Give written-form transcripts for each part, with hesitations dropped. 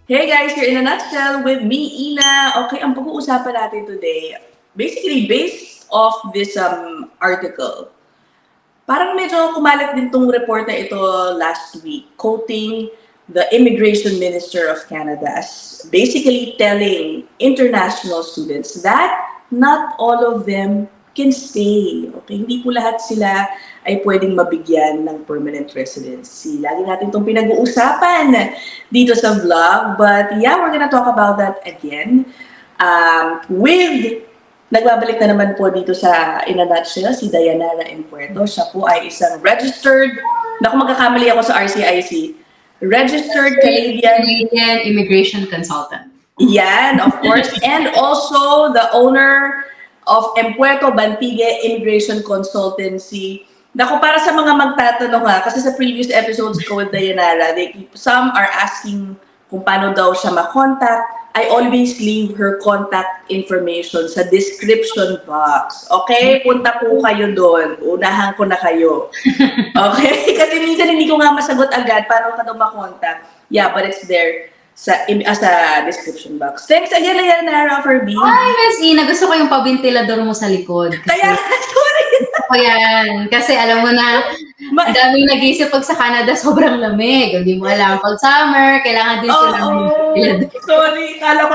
Hey guys, you're in a nutshell with me, Ina. Okay, ang pag-uusapan natin today, basically based off this article, parang medyo kumalat din tong report na ito last week, quoting the Immigration Minister of Canada as basically telling international students that not all of them can stay. Okay, hindi po lahat sila ay pwedeng mabigyan ng permanent residency. Lagi natin itong pinag-uusapan dito sa vlog. But yeah, we're gonna talk about that again. Nagbabalik na naman po dito sa In a Nutshell, si Dayanara Impuerto. Siya po ay isang registered, naku magkakamali ako sa RCIC, Registered Canadian Immigration Consultant. Yan, of course. And also the owner of Empuerto Bantigue Immigration Consultancy. Naku, para sa mga magtatanong kasi sa previous episodes ko with Dayanara, some are asking kung paano daw siya makontak. I always leave her contact information sa description box. Okay? Punta po kayo doon. Unahan ko na kayo. Okay? Kasi minsan hindi ko nga masagot agad paano ka daw makontak. Yeah, but it's there sa description box. Thanks again, Dayanara, for being. Ay, Miss Ina, gusto ko yung pabintilador mo sa likod. Kaya, sorry. O yan. Kasi alam mo na, ang daming nag-iisip pag sa Canada, sobrang lamig. Hindi mo alam. Pag summer, kailangan din sila ng ventilador. Sorry, kala ko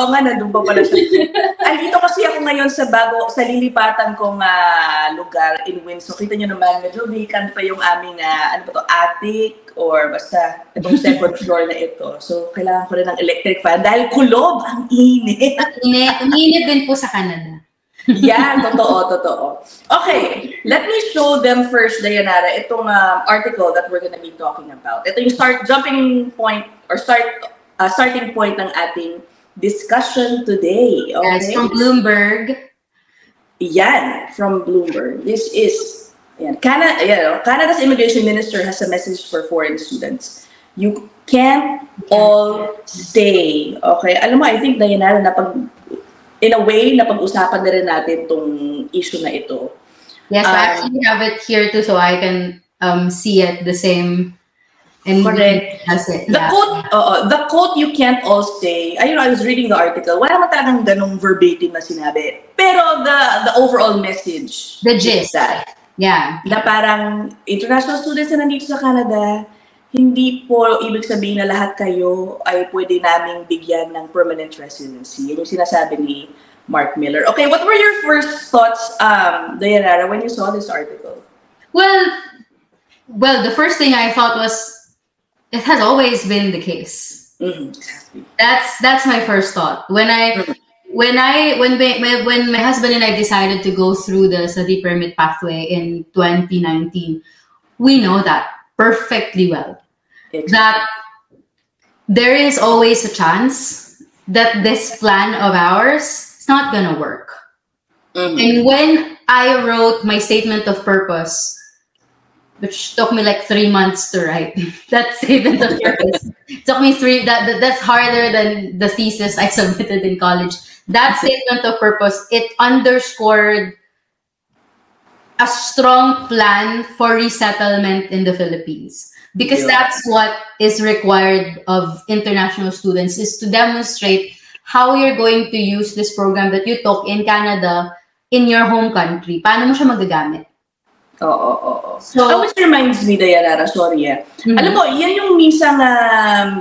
nga, nandun pa pala siya. Andito kasi ako ngayon sa lilipatan kong lugar in Windsor. Kita nyo naman, medyo vacant pa yung aming, attic, or basta itong second floor na ito. So, kailangan ko rin ng electric fan dahil kulob ang init. Ang init din po sa Canada. Yeah, totoo. Okay, let me show them first, Dayanara, itong article that we're gonna be talking about. Ito yung starting point ng ating discussion today. Okay? Yes, from Bloomberg. Yan, from Bloomberg. This is Canada's immigration minister has a message for foreign students. You can't all stay. Okay, alam mo, I think, Dayanara, in a way, napag-usapan na rin natin tong issue na ito. Yes, I actually have it here too, so I can see it the same. And correct. The quote, you can't all stay. I was reading the article. Wala naman talagang ganong verbatim na sinabi. Pero the overall message. The gist. That, yeah. Na parang international students na nandito sa Canada, hindi po ibig sabihin na lahat kayo ay pwede naming bigyan ng permanent residency. Yan yung sinasabi ni Mark Miller. Okay, what were your first thoughts, Dayanara, when you saw this article? Well, the first thing I thought was, it has always been the case. Exactly. That's my first thought. When my husband and I decided to go through the study permit pathway in 2019, we know that perfectly well. Exactly. That there is always a chance that this plan of ours is not gonna work. And when I wrote my statement of purpose, which took me like 3 months to write, that statement of purpose, it took me that's harder than the thesis I submitted in college. That statement of purpose, it underscored a strong plan for resettlement in the Philippines. Because that's what is required of international students, is to demonstrate how you're going to use this program that you took in Canada in your home country. Paano mo siya magagamit? So, which reminds me, Dayanara, sorry alam mo, yan yung minsan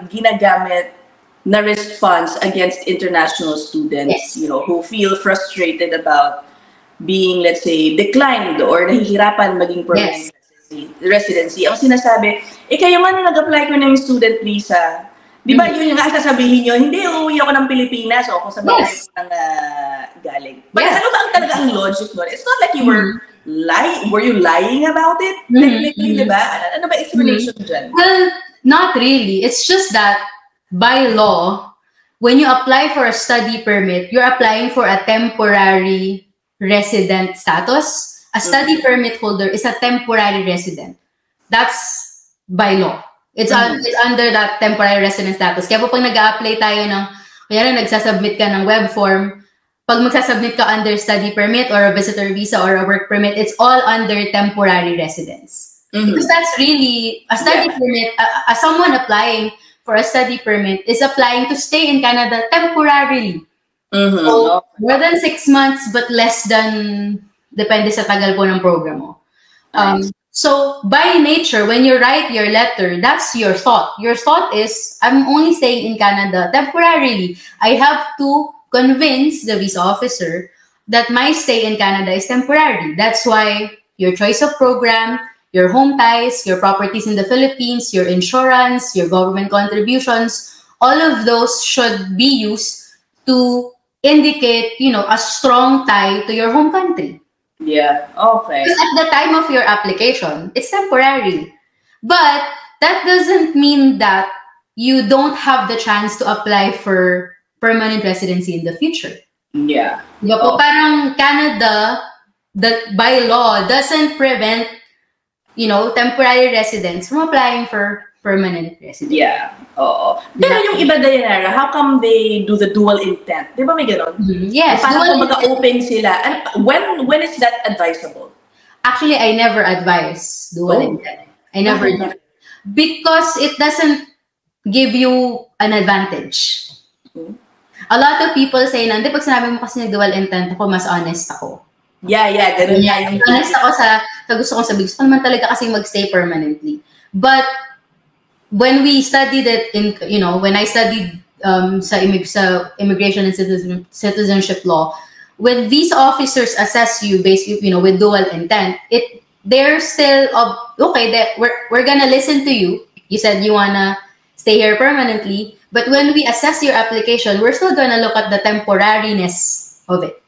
ginagamit na response against international students, who feel frustrated about being, let's say, declined or nahihirapan maging permanent residency. Ang sinasabi, kayo man nag-apply ko ng student visa, di ba yun yung sasabihin nyo, hindi, uuwi ako ng Pilipinas o kung sa bahay ko nang galing. But ano ba talaga ang logic nun? It's not like you were lying. Were you lying about it? Technically, di ba? Ano ba explanation dyan? Well, not really. It's just that by law, when you apply for a study permit, you're applying for a temporary resident status. A study permit holder is a temporary resident. That's by law. It's under that temporary resident status. Kaya po pag nag-a-apply tayo ng, kaya nagsasubmit ka ng web form, pag magsasubmit ka under study permit or a visitor visa or a work permit, it's all under temporary residence. Because that's really, a study permit, someone applying for a study permit is applying to stay in Canada temporarily. Mm-hmm. So, more than 6 months, but less than, depende sa tagal po ng program mo. So, by nature, when you write your letter, that's your thought. Your thought is, I'm only staying in Canada temporarily. I have to convince the visa officer that my stay in Canada is temporary. That's why your choice of program, your home ties, your properties in the Philippines, your insurance, your government contributions, all of those should be used to indicate, a strong tie to your home country. Yeah, okay. Because at the time of your application, it's temporary. But that doesn't mean that you don't have the chance to apply for permanent residency in the future. Yeah. Parang Canada, by law, doesn't prevent, temporary residents from applying for permanent residency. Yeah. Oo. Pero yung iba, Dayanara, how come they do the dual intent? Di ba may ganon? Yes. Parang mag-open sila. And when is that advisable? Actually, I never advise dual intent. I never do. Because it doesn't give you an advantage. A lot of people say na, pag sinabi mo kasi nag-dual intent ako, mas honest ako. Yeah, ganun. Yeah, honest ako sa gusto kong sabihin. Gusto ko naman talaga kasi mag-stay permanently. But when we studied it when I studied sa immigration and citizenship law, when these officers assess you based, with dual intent, they're still okay. That we're gonna listen to you. You said you wanna stay here permanently, but when we assess your application, we're still gonna look at the temporariness of it.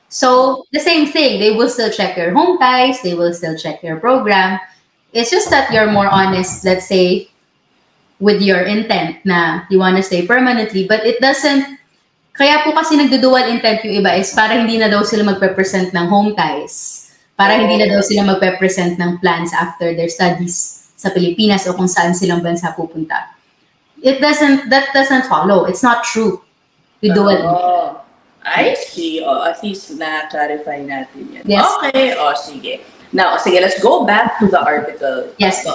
So the same thing, they will still check your home ties, they will still check your program. It's just that you're more honest, let's say, with your intent na you want to stay permanently, but it doesn't, kaya po kasi nagdudual intent yung iba is para hindi na daw sila magpe-present ng home ties, para hindi na daw sila magpe-present ng plans after their studies sa Pilipinas o kung saan silang bansa pupunta. That doesn't follow. It's not true. With dual intent. I see. At least na-clarify natin yan. Yes. Okay. Sige. Now, let's go back to the article. Yes.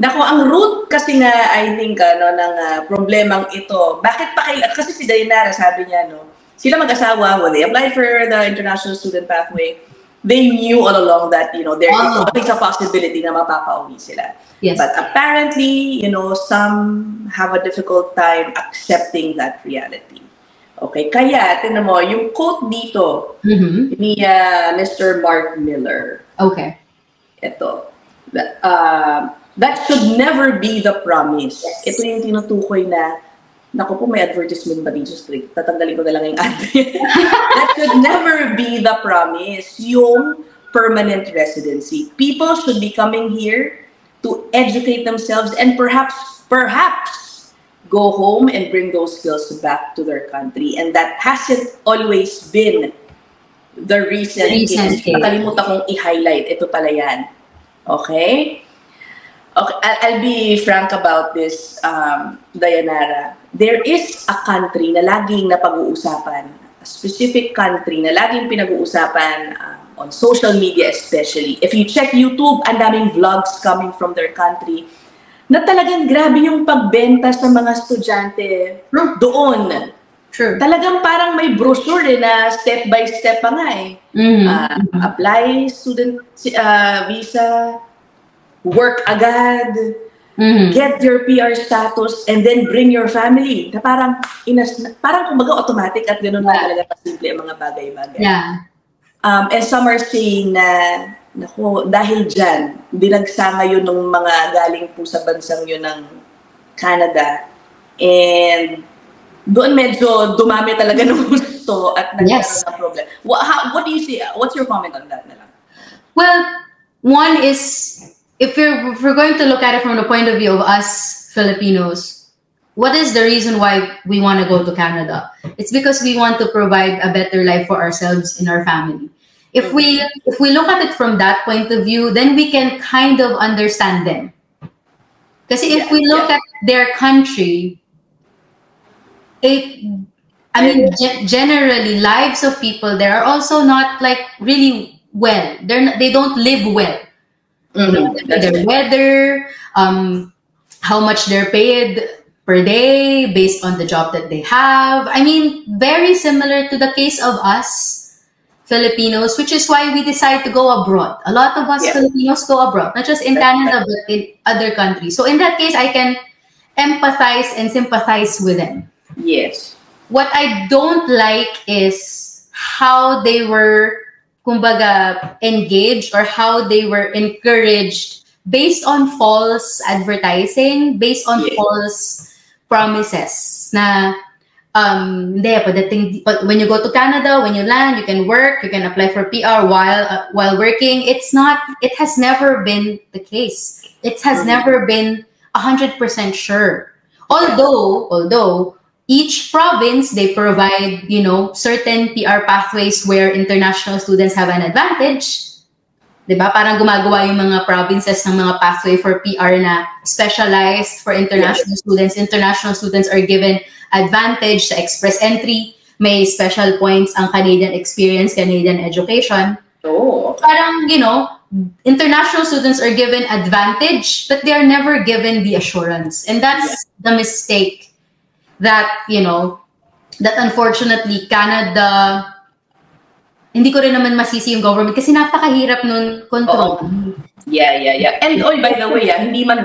Nako, ang root kasi nga, I think, ng problemang ito, bakit pa kasi si Dayanara, sabi niya, sila mag-asawa, when they applied for the international student pathway, they knew all along that, there is always a possibility na mapapauwi sila. Yes. But apparently, some have a difficult time accepting that reality. Okay, kaya, tinan mo, yung quote dito, ni Mr. Mark Miller. Okay. Ito. That should never be the promise. Yes. Ito yung tinutukoy na, naku po, may advertisement ba dito? Tatanggalin ko na lang yung ad. That should never be the promise. Yung permanent residency. People should be coming here to educate themselves and perhaps go home and bring those skills back to their country. And that hasn't always been the recent case. Nakalimutan kong i-highlight. Ito pala yan. Okay? Okay, I'll be frank about this, Dayanara. There is a country na laging napag-uusapan, a specific country na laging pinag-uusapan on social media especially. If you check YouTube, ang daming vlogs coming from their country na talagang grabe yung pagbenta sa mga estudyante doon. True. Talagang parang may brochure na step by step pa nga eh. Apply student visa, work agad, get your PR status, and then bring your family. Na parang kumbaga automatic at gano'n na talaga kasimple ang mga bagay-bagay. Yeah. And some are saying na, naku, dahil dyan, dinagsa ngayon ng mga galing po sa bansang yun ng Canada. And doon medyo dumami talaga ng gusto at nagkaroon ng problem. What do you see? What's your comment on that? Well, one is, if we're going to look at it from the point of view of us Filipinos, what is the reason why we want to go to Canada? It's because we want to provide a better life for ourselves and our family. If we look at it from that point of view, then we can kind of understand them. Because if we look at their country, generally lives of people there are also not like really well. They don't live well. Their weather, how much they're paid per day based on the job that they have. I mean, very similar to the case of us Filipinos, which is why we decide to go abroad. A lot of us Filipinos go abroad, not just in Canada, but in other countries. So in that case, I can empathize and sympathize with them. Yes. What I don't like is how they were, kumbaga, engaged or how they were encouraged based on false advertising, based on false promises na hindi, pagdating, when you go to Canada, when you land, you can work, you can apply for PR while working. It has never been the case. It has never been 100% sure. Although each province, they provide, certain PR pathways where international students have an advantage. Diba? Parang gumagawa yung mga provinces ng mga pathway for PR na specialized for international students. International students are given advantage sa express entry. May special points ang Canadian experience, Canadian education. Oh. Parang, international students are given advantage, but they are never given the assurance. And that's the mistake that, that unfortunately Canada... Hindi ko rin naman masisi yung government kasi napakahirap nun control. Yeah. And by the way, hindi man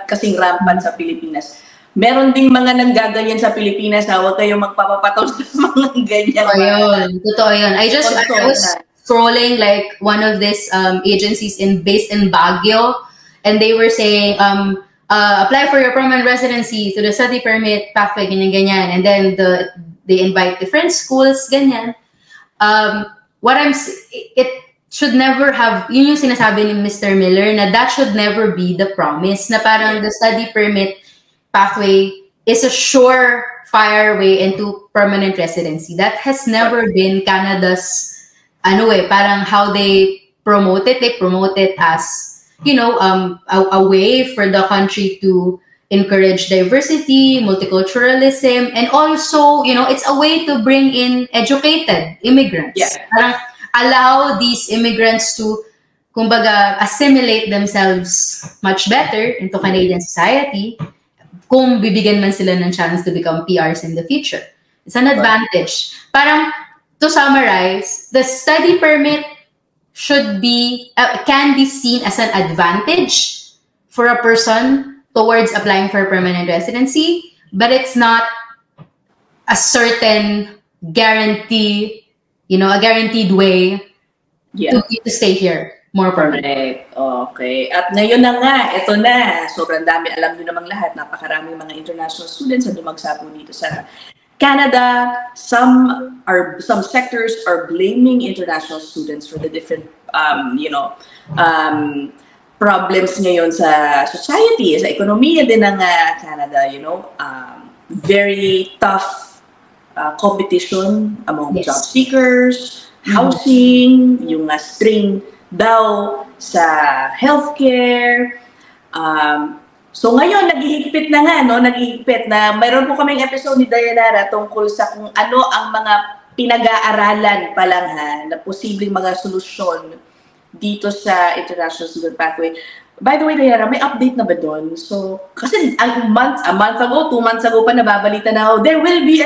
kasing rampant sa Pilipinas. Meron ding mga nanggaganyan sa Pilipinas, huwag kayong magpapapataw sa mga ganyan. Totoo yun. I was scrolling like one of these agencies based in Baguio, and they were saying, apply for your permanent residency to the study permit pathway, ganyan. And then they invite different schools, ganyan. It should never have, yun yung sinasabi ni Mr. Miller, na that should never be the promise, na parang the study permit pathway is a surefire way into permanent residency. That has never been Canada's, parang how they promote it. They promote it as, a way for the country to encourage diversity, multiculturalism, and also, it's a way to bring in educated immigrants. Yeah. Parang allow these immigrants to, kumbaga, assimilate themselves much better into Canadian society kung bibigyan man sila ng chance to become PRs in the future. It's an advantage. Parang, to summarize, the study permit can be seen as an advantage for a person towards applying for permanent residency, but it's not a certain guarantee, a guaranteed way to stay here more permanent. Okay. At ngayon na nga, ito na. Sobrang dami. Alam nyo namang lahat. Napakaraming mga international students na dumagsapo dito sa Canada. Some sectors are blaming international students for the different, problems ngayon sa society, sa ekonomiya din ng Canada, very tough competition among job seekers, housing, yung string daw sa healthcare. So ngayon, naghihigpit na nga, naghihigpit na mayroon po kaming episode ni Dayanara tungkol sa kung ano ang mga pinag-aaralan pa lang na posibleng mga solusyon dito sa International Student Pathway. By the way, Dayara, may update na ba doon? So, kasi a month ago, 2 months ago pa nababalita na ako, there will be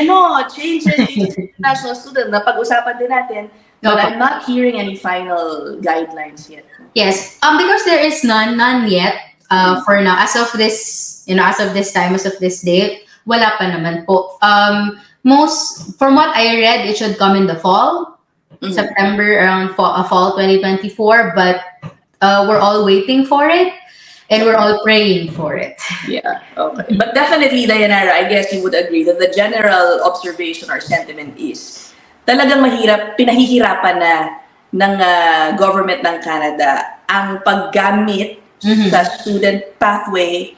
changes in international student na pag-usapan din natin. But I'm not hearing any final guidelines yet. Yes, because there is none yet for now. As of this time, as of this date, wala pa naman po. From what I read, it should come in the fall. September, around fall 2024, but we're all waiting for it and we're all praying for it. Yeah, okay. But definitely, Dayanara, I guess you would agree that the general observation or sentiment is talagang pinahihirapan na ng government ng Canada ang paggamit sa student pathway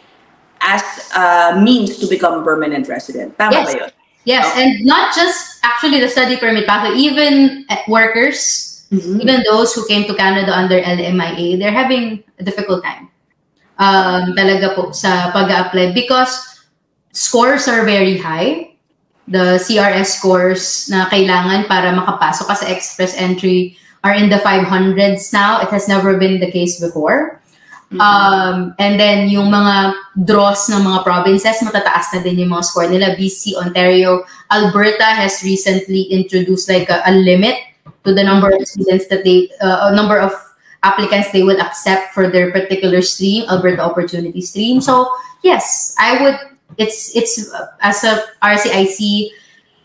as a means to become permanent resident. Tama ba yun? Yes, and not just actually the study permit pathway, even workers, even those who came to Canada under LMIA, they're having a difficult time. Talaga po sa pag-apply because scores are very high. The CRS scores na kailangan para makapasok ka sa express entry are in the 500s now. It has never been the case before. And then yung mga draws ng mga provinces, matataas na din yung mga score nila. BC, Ontario, Alberta has recently introduced like a limit to the number of students that number of applicants they will accept for their particular stream, Alberta Opportunity Stream. So yes, I would. It's as a RCIC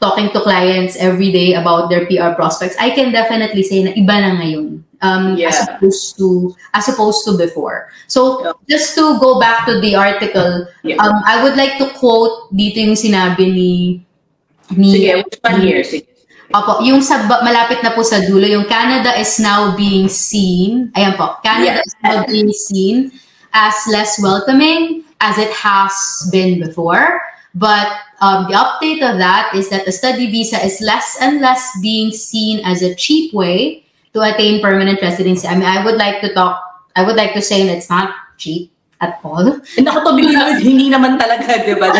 talking to clients every day about their PR prospects. I can definitely say na iba na ngayon. As opposed to before. So just to go back to the article, I would like to quote dito yung sinabi ni Sige, which one here? Sige. Opo, yung malapit na po sa dulo, yung Canada is now being seen, ayan po, Canada is now being seen as less welcoming as it has been before. But the update of that is that the study visa is less and less being seen as a cheap way to attain permanent residency. I mean, I would like to say that it's not cheap at all. Hindi naman talaga, di ba?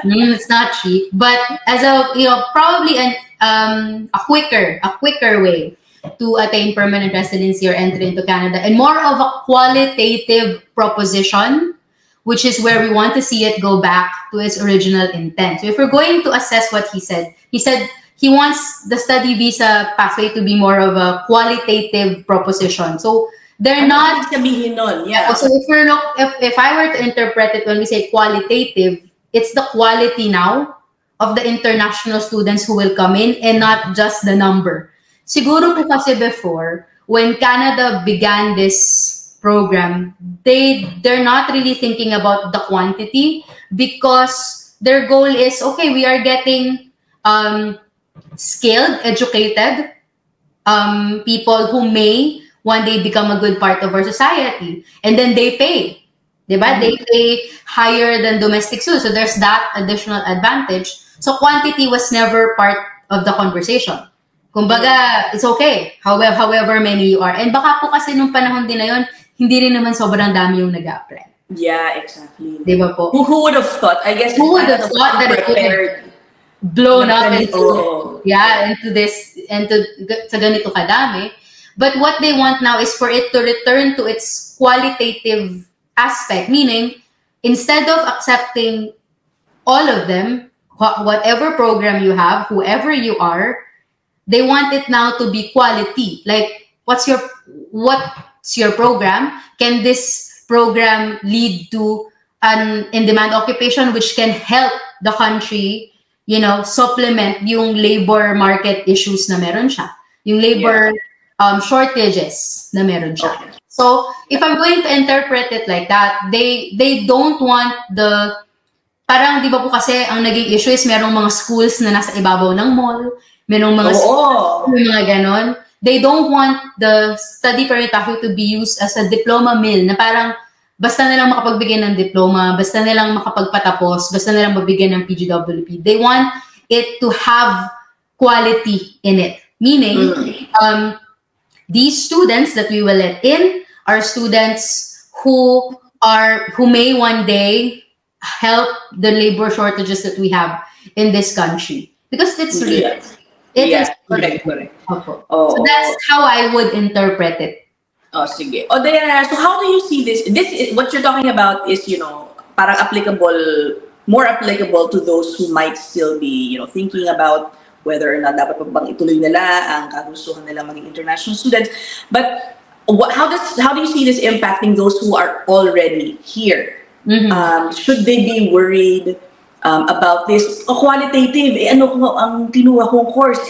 It's not cheap, but as a probably a quicker way to attain permanent residency or entry into Canada, and more of a qualitative proposition, which is where we want to see it go back to its original intent. So if we're going to assess what he said he wants the study visa pathway to be more of a qualitative proposition. So they're not sabihin nun, yeah. So if I were to interpret it when we say qualitative, it's the quality now of the international students who will come in and not just the number. Siguro po kasi before, when Canada began this program, they're not really thinking about the quantity because their goal is, okay, we are getting skilled, educated people who may one day become a good part of our society. And then they pay. Diba? They pay higher than domestic students. So there's that additional advantage. So quantity was never part of the conversation. Kumbaga, it's okay, however many you are. And baka po kasi nung panahon din na yun, hindi rin naman sobrang dami yung nag-apply. Yeah, exactly. Diba po? Who would have thought? I guess who would have thought that it would have blown up into sa ganito kadami. But what they want now is for it to return to its qualitative aspect, meaning instead of accepting all of them, whatever program you have, whoever you are, they want it now to be quality. Like, what's your program? Can this program lead to an in-demand occupation which can help the country, supplement yung labor market issues na meron siya, yung labor shortages na meron siya. Okay. So if I'm going to interpret it like that, they don't want parang di ba po kasi ang naging issue is merong mga schools na nasa ibabaw ng mall, merong mga mga ganon. They don't want the study permit pathway to be used as a diploma mill na parang basta nilang makapagbigay ng diploma, basta nilang makapagpatapos, basta nilang mabigyan ng PGWP. They want it to have quality in it. Meaning, these students that we will let in are students who may one day help the labor shortages that we have in this country. Because it's real. It is correct. So that's how I would interpret it. Oh, sige. O, Diana, so how do you see this? What you're talking about is, parang more applicable to those who might still be, thinking about whether or not dapat pa bang ituloy nila ang kagustuhan nila maging international students. But how do you see this impacting those who are already here? Should they be worried about this? Qualitative, ano ang kinuha kong course?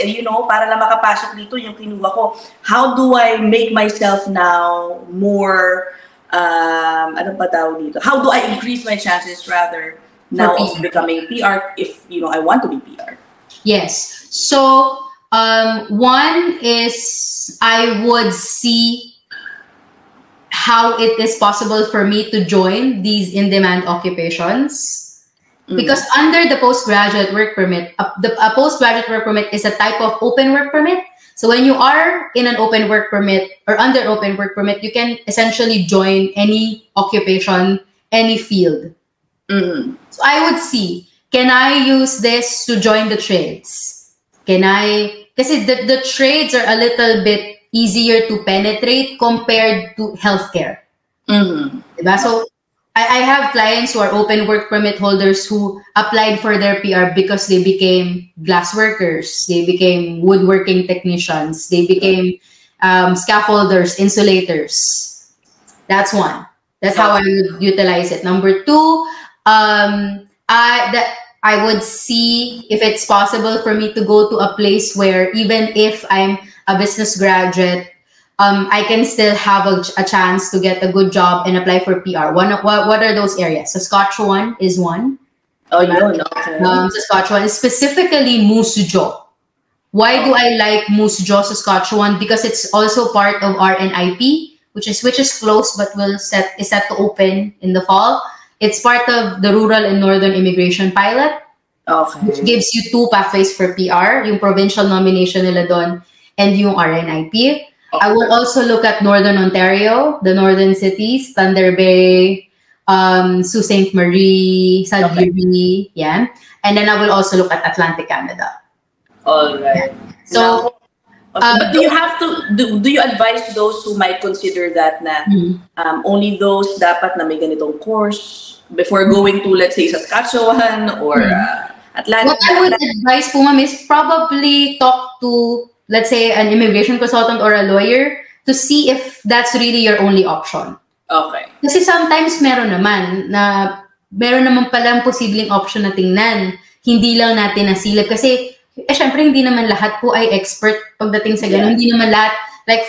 Para lang makapasok dito yung kinuha ko. How do I make myself now more, ano pa tawag dito? How do I increase my chances rather now of becoming PR if, I want to be PR? Yes. So, one is I would see how it is possible for me to join these in-demand occupations. Because under the postgraduate work permit, a postgraduate work permit is a type of open work permit. So when you are in an open work permit or under open work permit, you can essentially join any occupation, any field. So I would see, can I use this to join the trades? Kasi the trades are a little bit easier to penetrate compared to healthcare. Diba? So, I have clients who are open work permit holders who applied for their PR because they became glass workers, they became woodworking technicians, they became scaffolders, insulators. That's one. That's how I would utilize it. Number two, I would see if it's possible for me to go to a place where even if I'm a business graduate, I can still have a chance to get a good job and apply for PR. What are those areas? Saskatchewan is one. Oh, okay. Saskatchewan is specifically Moose Jaw. Why do I like Moose Jaw, Saskatchewan? Because it's also part of our NIP, which is closed but is set to open in the fall. It's part of the Rural and Northern Immigration Pilot, which gives you 2 pathways for PR, yung provincial nomination nila doon and yung RNIP. I will also look at Northern Ontario, the northern cities, Thunder Bay, Sault Ste. Marie, Sudbury, yeah. And then I will also look at Atlantic Canada. All right. So, but do you have to do you advise those who might consider that na only those dapat na may ganitong course before going to, let's say, Saskatchewan or Atlantic? What I would advise po, ma'am, is probably talk to, let's say, an immigration consultant or a lawyer to see if that's really your only option. Okay. Kasi sometimes meron naman palang posibleng option na tingnan. Hindi lang natin nasilip. Kasi, syempre, hindi naman lahat po ay expert pagdating sa ganun. Hindi naman lahat, like,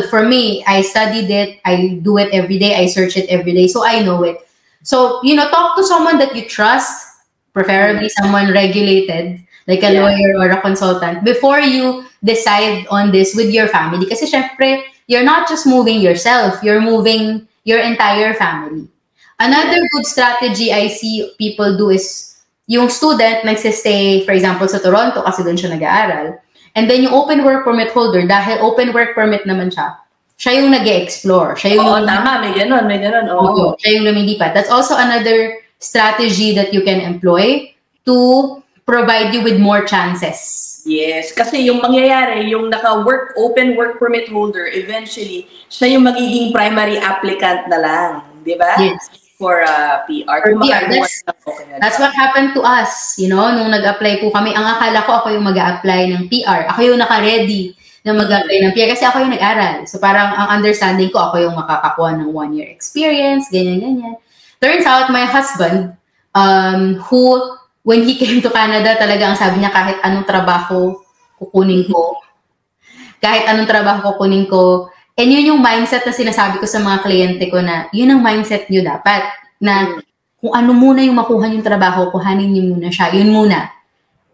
for me, I studied it, I do it every day, I search it every day, so I know it. So, talk to someone that you trust, preferably someone regulated, like a lawyer or a consultant, before you decide on this with your family. Kasi syempre, you're not just moving yourself, you're moving your entire family. Another good strategy I see people do is, yung student nagsistay, for example, sa Toronto kasi doon siya nag-aaral. And then yung open work permit holder, dahil open work permit naman siya yung nag-e-explore. Tama, may ganun. Siya yung lumilipat. That's also another strategy that you can employ to provide you with more chances. Yes, kasi yung mangyayari, yung open work permit holder, eventually, siya yung magiging primary applicant na lang, di ba? Yes. For PR. That's what happened to us, nung nag-apply po kami. Ang akala ko ako yung mag-a-apply ng PR. Ako yung naka-ready na mag-apply ng PR kasi ako yung nag-aral. So parang ang understanding ko, ako yung makakakuha ng 1-year experience, ganyan. Turns out, my husband, who, when he came to Canada, talaga ang sabi niya, kahit anong trabaho kukunin ko. And yun yung mindset na sinasabi ko sa mga kliyente ko na, yun ang mindset nyo dapat. Na kung ano muna yung makuha yung trabaho, kuhanin nyo muna siya. Yun muna.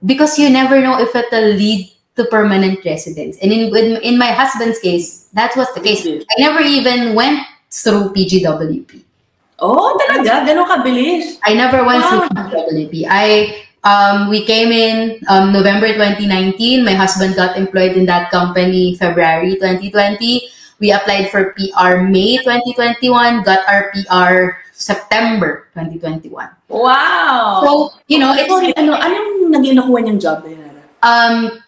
Because you never know if it'll lead to permanent residence. And in my husband's case, that was the case. I never even went through PGWP. Oh, talaga? Gano'ng kabilis? I never went through PGWP. We came in November 2019. My husband got employed in that company February 2020. We applied for PR May 2021, got our PR September 2021. Wow! So, anong naging nakuha niyang job na yun?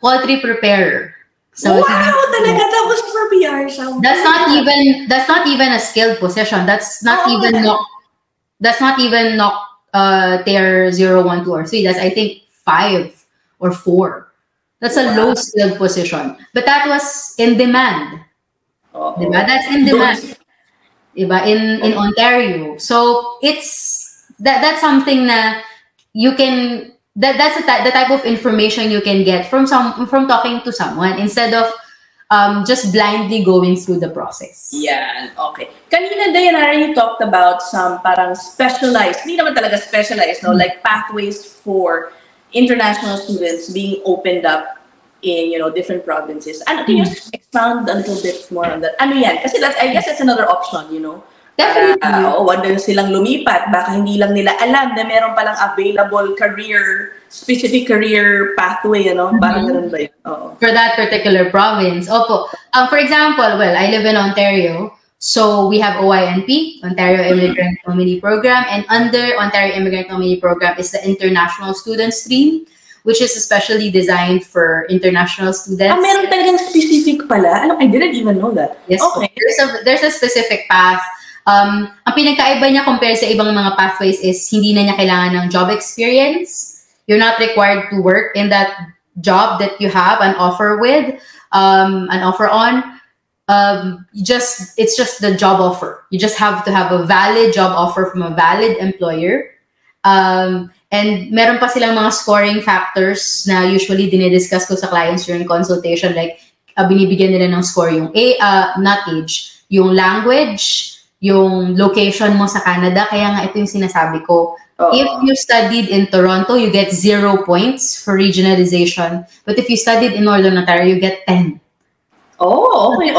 Poultry preparer. So, wow! Talaga, tapos for PR siya. That's not even a skilled position. That's not even tier 0, 1, 2, or 3. That's, I think, 5 or 4. That's a low skilled position. But that was in demand. Diba? That's in demand. Diba? In Ontario. So that's something na you can, that's the type of information you can get from talking to someone instead of just blindly going through the process. Yeah, okay. Kanina, Diana, you talked about some parang specialized, hindi naman talaga specialized, like pathways for international students being opened up in different provinces. Can you expound a little bit more on that? Ano yan? Kasi I guess that's another option, Definitely. Wag na silang lumipat. Baka hindi lang nila alam na meron palang available specific career pathway, Parang ganun ba yun? For that particular province. Opo. For example, I live in Ontario. So we have OINP, Ontario Immigrant Nominee Program. And under Ontario Immigrant Nominee Program is the International Student Stream, which is especially designed for international students. Meron talagang specific pala? I didn't even know that. Yes. Okay. There's a specific path. Ang pinagkaiba niya compare sa ibang mga pathways is hindi na niya kailangan ng job experience. You're not required to work in that job that you have an offer with, an offer on. It's just the job offer. You just have to have a valid job offer from a valid employer. And meron pa silang mga scoring factors na usually dinidiscuss ko sa clients during consultation, like binibigyan nila ng score yung not age, yung language, yung location mo sa Canada. Kaya nga ito yung sinasabi ko. If you studied in Toronto, you get 0 points for regionalization. But if you studied in Northern Ontario, you get 10. Oh, okay.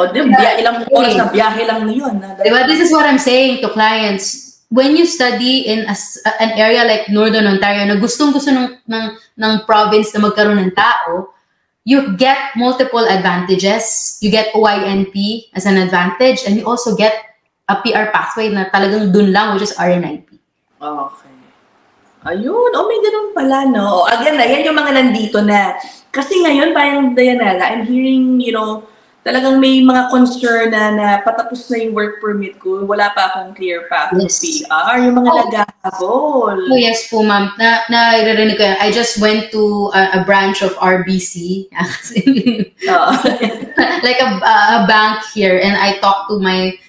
Ilang oras na biyahe lang yun. Diba? This is what I'm saying to clients. When you study in an area like Northern Ontario na gustong-gusto ng province na magkaroon ng tao, you get multiple advantages. You get OINP as an advantage, and you also get a PR pathway na talagang dun lang, which is RNIP. Okay. Ayun. May ganun pala, no? Again, yan yung mga nandito na. Kasi ngayon, parang Diana, I'm hearing, talagang may mga concern na patapos na yung work permit ko, wala pa akong clear path to PR, yung mga naghahabol. Oh, yes po, ma'am. Naririnig ko yan. I just went to a branch of RBC, like a bank here, and I talked to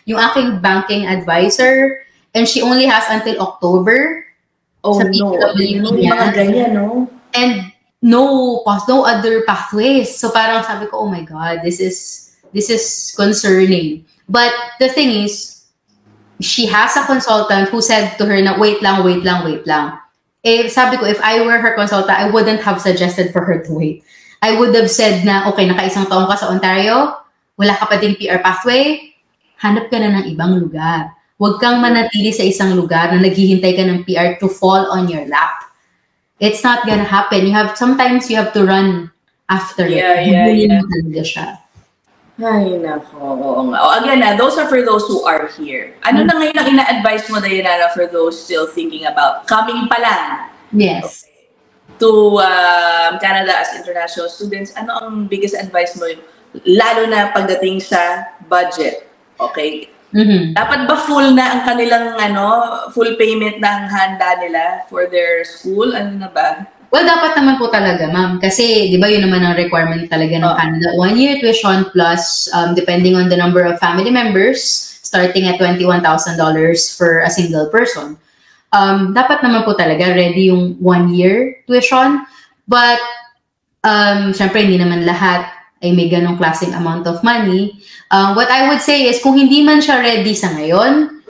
yung aking banking advisor, and she only has until October. Oh, no. Yung mga ganyan, no? And no other pathways. So parang sabi ko, oh my God, this is concerning. But the thing is, she has a consultant who said to her na wait lang. Sabi ko, if I were her consultant, I wouldn't have suggested for her to wait. I would have said na, okay, naka-1 taon ka sa Ontario, wala ka pa ding PR pathway, hanap ka na ng ibang lugar. Huwag kang manatili sa isang lugar na naghihintay ka ng PR to fall on your lap. It's not gonna happen. Sometimes you have to run after it. Yeah. Siya. Ay, nako. Again, those are for those who are here. Ano na ngayon ang ina-advise mo, Diana, for those still thinking about coming pa lang? Yes. Okay, to Canada as international students, ano ang biggest advice mo, lalo na pagdating sa budget? Okay? Mm-hmm. Dapat ba full na ang kanilang full payment na ang handa nila for their school? Ano na ba? Well, dapat naman po talaga, ma'am. Kasi, di ba, yun naman ang requirement talaga ng Canada. 1 year tuition plus, depending on the number of family members, starting at $21,000 for a single person. Dapat naman po talaga ready yung 1 year tuition. But, syempre, hindi naman lahat ay may ganong klaseng amount of money. What I would say is, kung hindi man siya ready sa ngayon,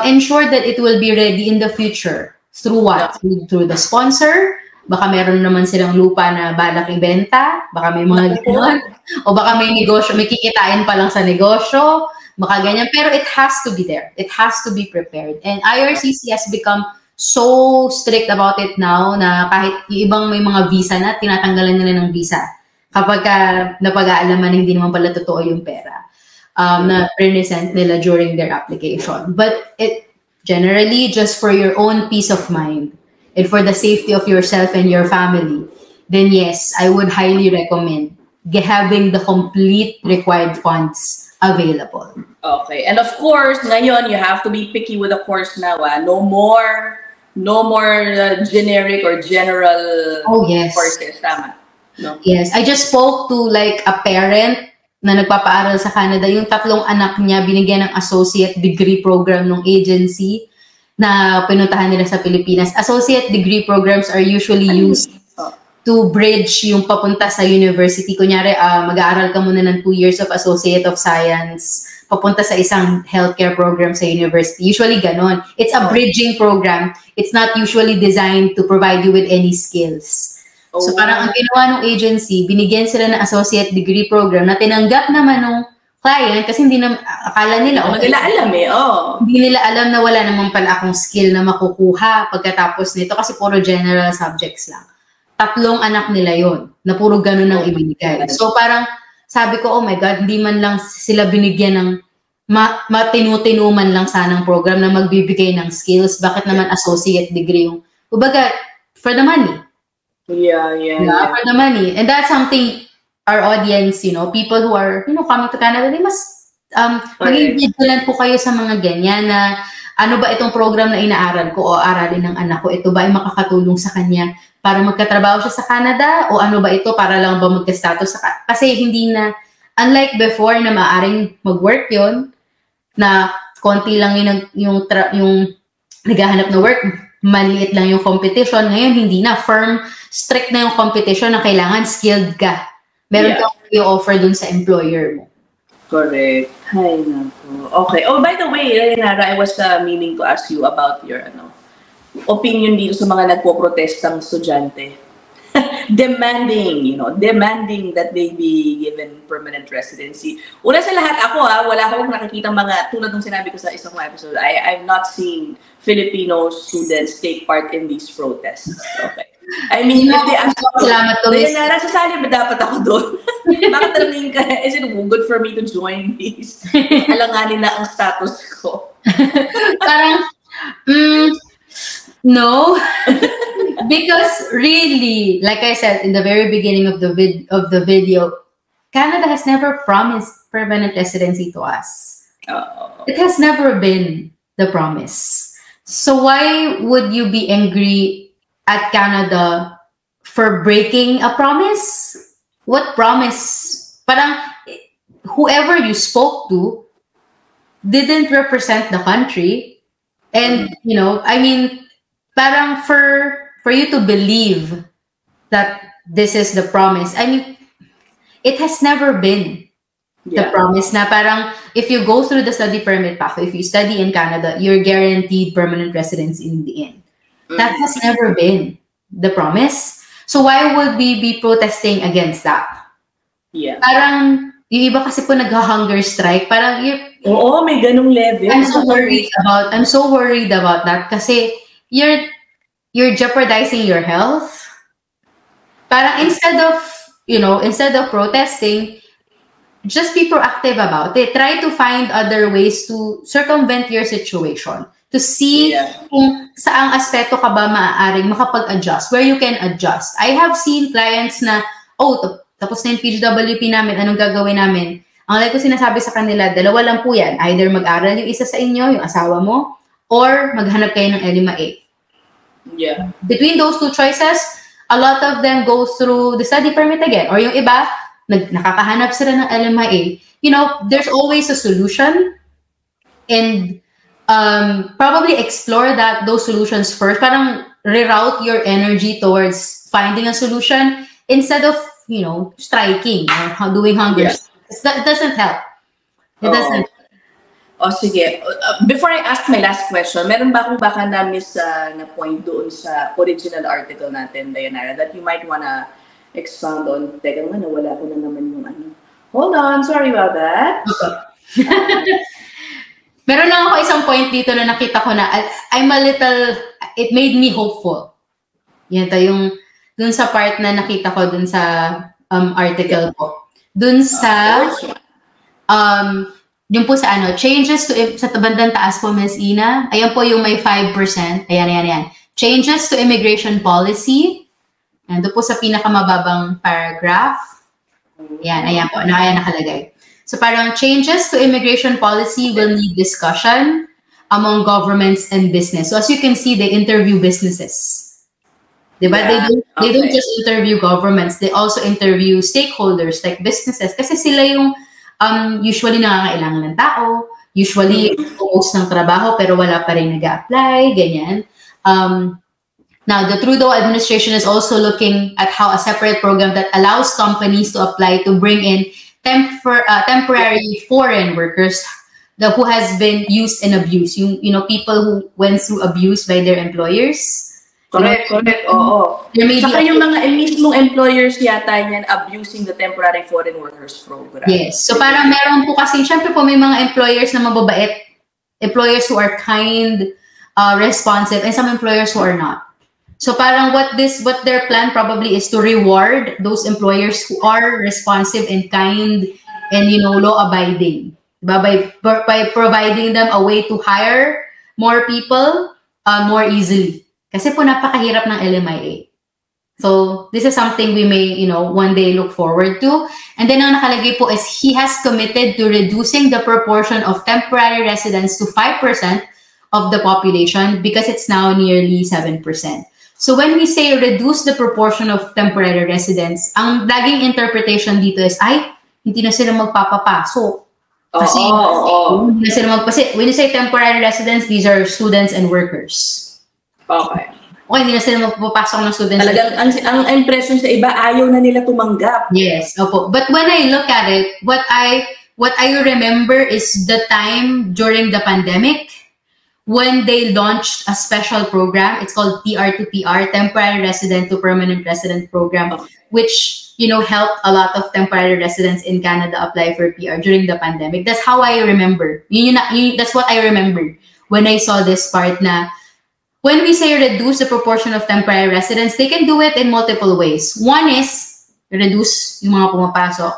ensure that it will be ready in the future. Through what? Through the sponsor. Baka meron naman silang lupa na balak ibenta. Baka may mga gano'n. O baka may negosyo, may kikitain pa lang sa negosyo. Baka ganyan. Pero it has to be there. It has to be prepared. And IRCC has become so strict about it now na kahit yung ibang may mga visa na, tinatanggalan nila ng visa. Kapag napag-aalaman hindi naman pala totoo yung pera na present nila during their application. But it generally, just for your own peace of mind and for the safety of yourself and your family, then yes, I would highly recommend having the complete required funds available. Okay. And of course, ngayon, you have to be picky with the course now. No more generic or general courses. Tama. No? Yes. I just spoke to like a parent na nagpapaaral sa Canada. Yung 3 anak niya binigyan ng associate degree program ng agency na pinuntahan nila sa Pilipinas. Associate degree programs are usually used to bridge yung papunta sa university. Kunyari, mag-aaral ka muna ng 2 years of Associate of Science, papunta sa isang healthcare program sa university. Usually ganon. It's a bridging program. It's not usually designed to provide you with any skills. So parang ang ginawa ng agency, binigyan sila ng associate degree program na tinanggap naman ng client kasi hindi na, akala nila, hindi nila alam Hindi nila alam na wala naman pala akong skill na makukuha pagkatapos nito kasi puro general subjects lang. 3 anak nila yon na puro ganun ang ibinigay. So parang sabi ko, oh my God, hindi man lang sila binigyan ng matinu-tinuman lang sanang program na magbibigay ng skills. Bakit naman associate degree yung, kumbaga, for the money. Yeah, for the money. And that's something our audience, people who are, coming to Canada, they must maging vigilant po kayo sa mga ganyan na ano ba itong program na inaaral ko o aralin ng anak ko, ito ba ay makakatulong sa kanya para magkatrabaho siya sa Canada o ano ba ito para lang ba magka-status sa kasi hindi na, unlike before na maaaring mag-work yon na konti lang yung naghahanap na work, maliit lang yung competition. Ngayon, hindi na. Firm, strict na yung competition na kailangan skilled ka. Meron kang i-offer dun sa employer mo. Correct. Hay nako. Okay. Oh, by the way, Nara, I was meaning to ask you about your opinion dito sa mga nagpo-protestang estudyante. demanding that they be given permanent residency. Una sa lahat wala akong nakikita mga, tulad ng sinabi ko sa isang episode, I've not seen Filipino students take part in these protests. Okay. I mean, if they ask me, Nara, sasali ba dapat ako doon? Bakit talagang ka, is it good for me to join these? Alanganin na ang status ko. Parang, no. Because really, like I said in the very beginning of the video, Canada has never promised permanent residency to us. It has never been the promise. So why would you be angry at Canada for breaking a promise? What promise? Parang whoever you spoke to didn't represent the country. And, I mean, parang for you to believe that this is the promise, I mean, it has never been the promise na parang if you go through the study permit pathway, if you study in Canada, you're guaranteed permanent residence in the end. That has never been the promise. So why would we be protesting against that? Yeah. Parang yung iba kasi po nag-hunger strike. Parang oo, may ganung level. I'm so worried about that kasi you're jeopardizing your health. Parang instead of protesting, just be proactive about it. Try to find other ways to circumvent your situation. To see kung saang aspeto ka ba maaaring makapag-adjust, where you can adjust. I have seen clients na, tapos na yung PGWP namin, anong gagawin namin? Ang like ko sinasabi sa kanila, dalawa lang po yan. Either mag-aral yung isa sa inyo, yung asawa mo, or maghanap kayo ng LMIA. Yeah. Between those two choices, a lot of them go through the study permit again. Or yung iba, nakakahanap sila ng LMIA. There's always a solution. And probably explore those solutions first. Parang reroute your energy towards finding a solution instead of, striking or doing hunger. It doesn't help. It doesn't. Sige. Before I ask my last question, meron ba akong baka na-miss na point doon sa original article natin, Dayanara, that you might wanna expound on? Teka nga, nawala ko na naman yung Hold on, sorry about that. Meron lang ako isang point dito na nakita ko na it made me hopeful. Yan yung dun sa part na nakita ko dun sa article ko. Dun sa yung po sa changes to sa bandang taas po, Ms. Ina. Ayan po yung may 5%. Ayan. Changes to immigration policy. Doon po sa pinakamababang paragraph. Ayan po. Ayan nakalagay. So parang changes to immigration policy will need discussion among governments and business. So as you can see, they interview businesses. Diba? Yeah. They don't just interview governments. They also interview stakeholders like businesses. Kasi sila yung usually nangangailangan ng tao, usually post ng trabaho pero wala pa rin nag-apply, ganyan. Now, the Trudeau administration is also looking at how a separate program that allows companies to apply to bring in temporary foreign workers who has been used and abused. People who went through abuse by their employers. Correct. Oo. Saka yung mga mismong employers yata yan abusing the temporary foreign workers program. Yes. So parang meron po kasi, syempre po may mga employers na mababait, employers who are kind, responsive, and some employers who are not. So parang what their plan probably is to reward those employers who are responsive and kind and law-abiding. By providing them a way to hire more people more easily. Kasi po napakahirap ng LMIA. So this is something we may, one day look forward to. And then ang nakalagay po is he has committed to reducing the proportion of temporary residents to 5% of the population because it's now nearly 7%. So when we say reduce the proportion of temporary residents, ang laging interpretation dito is, hindi na sila magpapapasok. Kasi, hindi na sila when you say temporary residents, these are students and workers. Okay. Okay, hindi na sila magpapasok ng students. Talagang ang impression sa iba, ayaw na nila tumanggap. Yes, opo. But when I look at it, what I remember is the time during the pandemic when they launched a special program. It's called PR to PR, Temporary Resident to Permanent Resident Program, which, helped a lot of temporary residents in Canada apply for PR during the pandemic. That's how I remember. That's what I remembered when I saw this part na when we say reduce the proportion of temporary residents, they can do it in multiple ways. One is reduce yung mga pumapasok.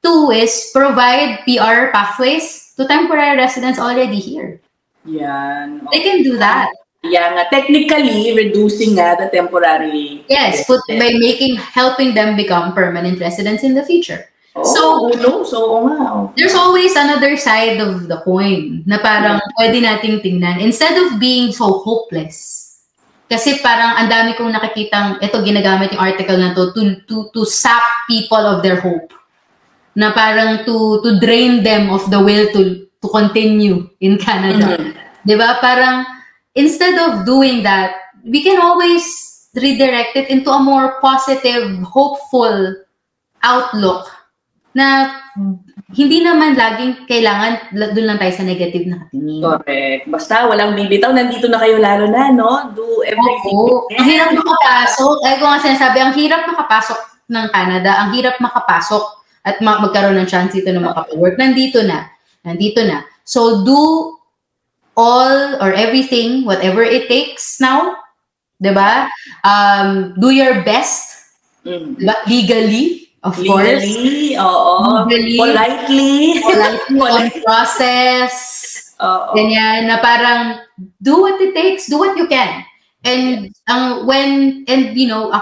Two is provide PR pathways to temporary residents already here. Yan. They can do that. Yeah, nga. Technically, reducing the temporary. Yes, by helping them become permanent residents in the future. There's always another side of the coin na parang pwede nating tingnan. Instead of being so hopeless, kasi parang ang dami kong nakikitang, ginagamit yung article na to sap people of their hope. Na parang to drain them of the will to continue in Canada. Diba? Parang, instead of doing that, we can always redirect it into a more positive, hopeful outlook na hindi naman laging kailangan doon lang tayo sa negative na katingin. Correct. Basta walang bibitaw, nandito na kayo lalo na, no? Do everything. Ang hirap makapasok. Ko nga sinasabi, ang hirap makapasok ng Canada, ang hirap makapasok at magkaroon ng chance dito na makapag-work. Nandito na. So do all or everything, whatever it takes now, diba? Do your best, diba? Legally. Of course. Legally, politely, on process. Ganyan, na parang do what it takes, do what you can. And ako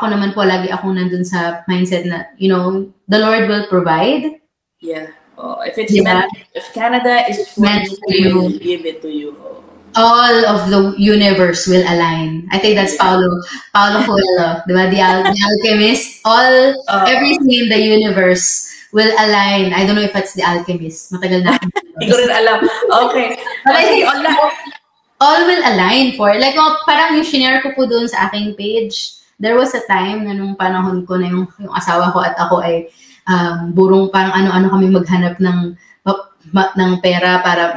naman po, lagi ako nandun sa mindset na, the Lord will provide. Yeah. If it's if Canada is meant to you, give it to you. All of the universe will align. I think that's Paulo Coelho, diba? The Alchemist. Everything in the universe will align. I don't know if it's The Alchemist. Matagal na. Hindi ko rin alam. Okay. All will align for, parang yung shinare ko po doon sa aking page. There was a time na nung panahon ko na yung asawa ko at ako ay burong parang ano-ano kami maghanap ng pera para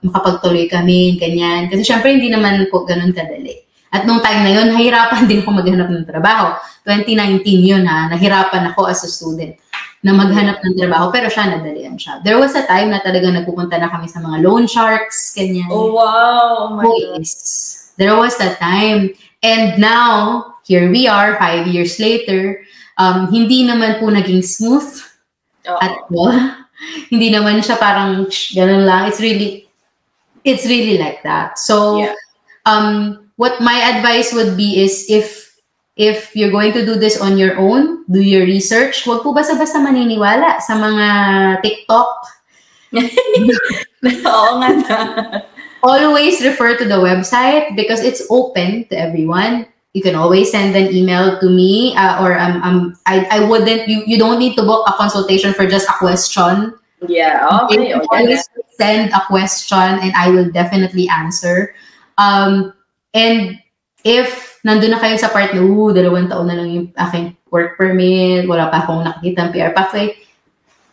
makapagtuloy kami, ganyan. Kasi syempre, hindi naman po ganun kadali. At nung time na yun, nahirapan din ako maghanap ng trabaho. 2019 yun nahirapan ako as a student na maghanap ng trabaho, pero siya, nadalian siya. There was a time na talaga nagpupunta na kami sa mga loan sharks, ganyan. Oh, wow! Oh my God. Yes. There was that time. And now, here we are, 5 years later, hindi naman po naging smooth at all. Hindi naman siya parang ganun lang. It's really like that. So, what my advice would be is if you're going to do this on your own, do your research. Huwag po basta-basta maniniwala sa mga TikTok. Oo nga na. Always refer to the website because it's open to everyone. You can always send an email to me or I wouldn't, you don't need to book a consultation for just a question. Yeah, okay. You can always send a question and I will definitely answer. And if nandun na kayo sa part na, 2 taon na lang yung aking work permit, wala pa akong nakikita ng PR pathway,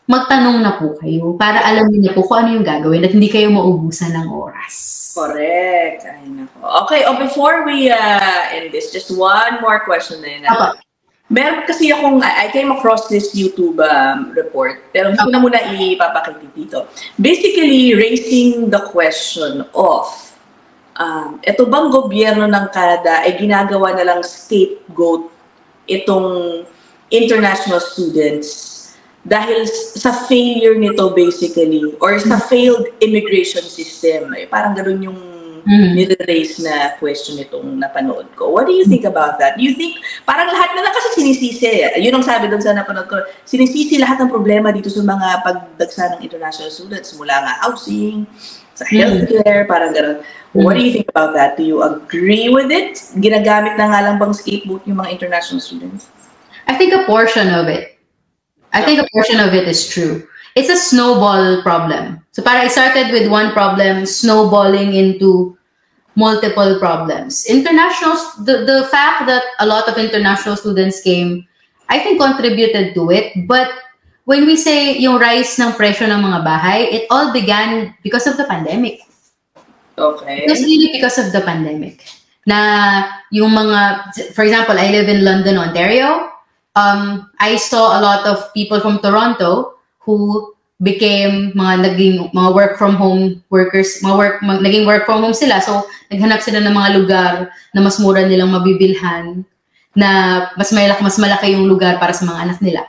magtanong na po kayo para alam niyo na po kung ano yung gagawin at hindi kayo maubusan ng oras. Correct. Ay, nako. Okay, before we end this, just one more question din. Meron kasi I came across this YouTube report, pero hindi ko na muna ipapakita dito. Basically, raising the question of, ito bang gobyerno ng Canada ay ginagawa na lang scapegoat itong international students dahil sa failure nito basically, or sa failed immigration system. Parang gano'n yung nire-raise na question itong napanood ko. What do you think about that? Do you think, parang lahat na lang kasi sinisisi, yun ang sabi doon sa napanood ko, sinisisi lahat ng problema dito sa mga pagdagsa ng international students, mula nga housing, sa healthcare, parang gano'n. What do you think about that? Do you agree with it? Ginagamit na nga lang bang scapegoat yung mga international students? I think a portion of it. I think a portion of it is true. It's a snowball problem. So I started with one problem, snowballing into multiple problems. The fact that a lot of international students came, I think contributed to it. But when we say yung rise ng presyo ng mga bahay, it all began because of the pandemic. Okay. It was really because of the pandemic. Na yung mga, for example, I live in London, Ontario. I saw a lot of people from Toronto who became naging work from home workers, naging work from home sila. So, naghanap sila ng mga lugar na mas mura nilang mabibilhan, na mas malaki yung lugar para sa mga anak nila.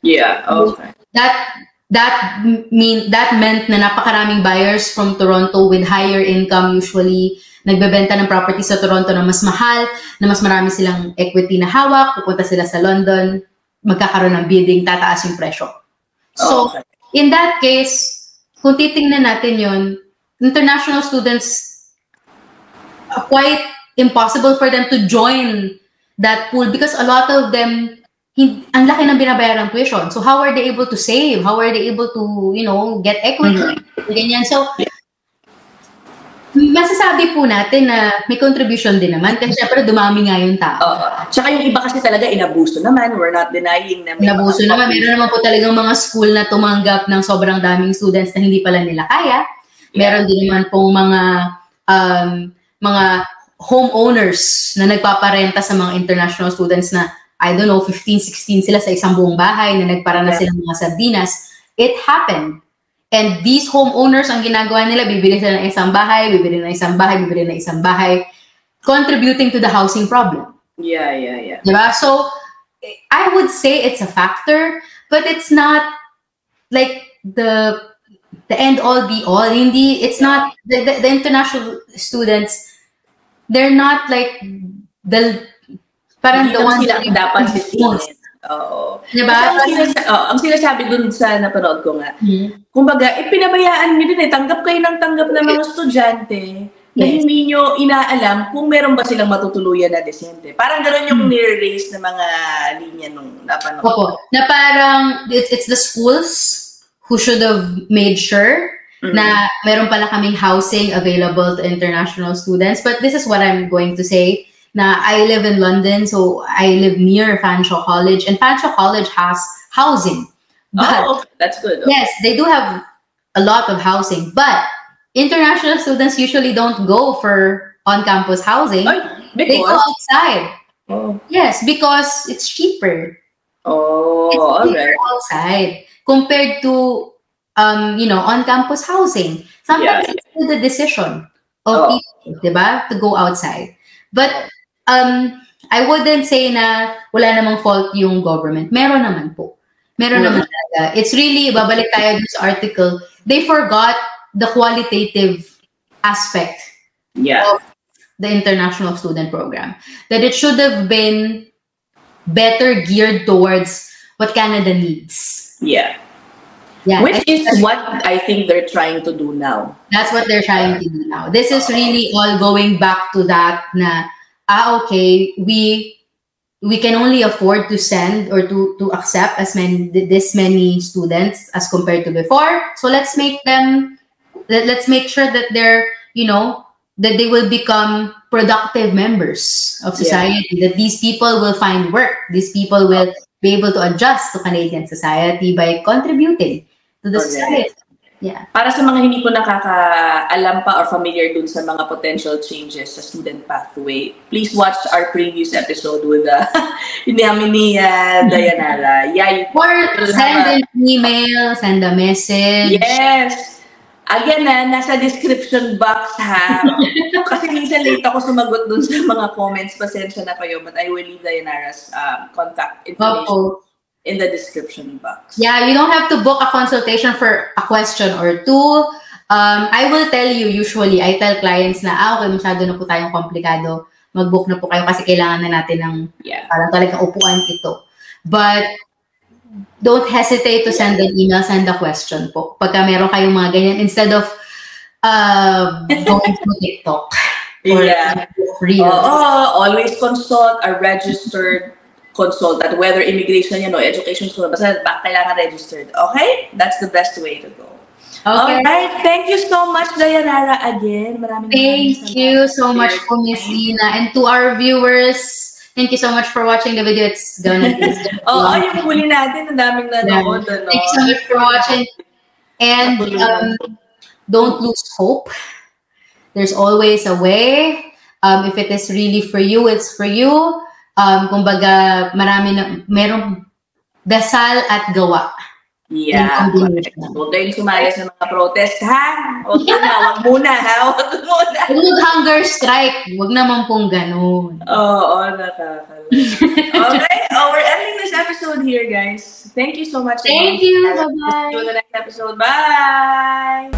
Yeah, okay. That meant na napakaraming buyers from Toronto with higher income usually nagbebenta ng property sa Toronto na mas mahal, na mas marami silang equity na hawak, pupunta sila sa London, magkakaroon ng bidding, tataas yung presyo. So, in that case, kung titingnan natin yun, international students, quite impossible for them to join that pool because a lot of them, ang laki ng binabayarang tuition. So, how are they able to save? How are they able to, get equity? Ganyan. So, masasabi po natin na may contribution din naman kasi syempre dumami nga yung tao. Tsaka yung iba kasi talaga inabuso naman. We're not denying na may inabuso naman. Meron naman po talagang mga school na tumanggap ng sobrang daming students na hindi pala nila kaya. Meron din naman pong mga homeowners na nagpaparenta sa mga international students na, I don't know, 15, 16 sila sa isang buong bahay na nagparana sila ng mga sardinas. It happened. And these homeowners, ang ginagawa nila, bibili sila ng isang bahay, bibili ng isang bahay, bibili ng isang bahay, contributing to the housing problem. Yeah. Diba? So, I would say it's a factor, but it's not like the end all be all. Hindi, it's not, the international students, they're not like parang the ones that dapat sisingin. Oo. Diba? Ang sinasabi dun sa napanood ko nga, kumbaga, pinabayaan nyo din tanggap kayo ng tanggap ng mga estudyante na hindi nyo inaalam kung meron ba silang matutuluyan na desente. Parang gano'n yung nire-raise na mga linya nung napanood ko. Na parang, it's the schools who should have made sure na meron pala kaming housing available to international students. But this is what I'm going to say. Na I live in London, so I live near Fanshawe College, and Fanshawe College has housing. But, that's good. Okay. Yes, they do have a lot of housing, but international students usually don't go for on-campus housing. They go outside. Yes, because it's cheaper. It's cheaper outside compared to on-campus housing. Sometimes it's still the decision of people, diba, to go outside. But I wouldn't say na wala namang fault yung government. Meron naman po. Meron naman talaga. It's really, babalik tayo dun sa article, they forgot the qualitative aspect of the international student program. That it should have been better geared towards what Canada needs. Yeah. Which is what I think they're trying to do now. That's what they're trying to do now. This is really all going back to that na, okay, we can only afford to send or to accept this many students as compared to before. So let's make sure that they're, that they will become productive members of society, that these people will find work, these people will be able to adjust to Canadian society by contributing to the society. Yeah. Para sa mga hindi po nakakaalam pa or familiar dun sa mga potential changes sa student pathway, please watch our previous episode with ni Dayanara. Or send an email, send a message. Yes. Again, nasa description box ha. Kasi minsan late ako sumagot dun sa mga comments. Pasensya na kayo, but I will leave Dayanara's contact information in the description box. Yeah, you don't have to book a consultation for a question or two. I will tell you, usually, I tell clients na, okay, masyado na po tayong komplikado. Mag-book na po kayo kasi kailangan na natin ng parang talagang upuan ito. But, don't hesitate to send an email, send a question po. Pagka meron kayong mga ganyan, instead of going to TikTok. Always consult a registered consultant, whether immigration yan o education school, basta kailangan registered. Okay? That's the best way to go. Okay. Alright, thank you so much, Dayanara, again. Thank you so much po, Miss Lina. And to our viewers, thank you so much for watching the video. It's gonna be yung huli natin, ang daming nanood. Thank you so much for watching. And don't lose hope. There's always a way. If it is really for you, it's for you. Kumbaga, merong dasal at gawa. Yeah. Huwag kayong sumali sa mga protest, ha? Huwag muna, ha? Huwag muna. Huwag hunger strike. Huwag naman pong ganun. Oo, nakakala. Okay, we're ending this episode here, guys. Thank you so much. Thank you. Bye-bye. See you in the next episode. Bye!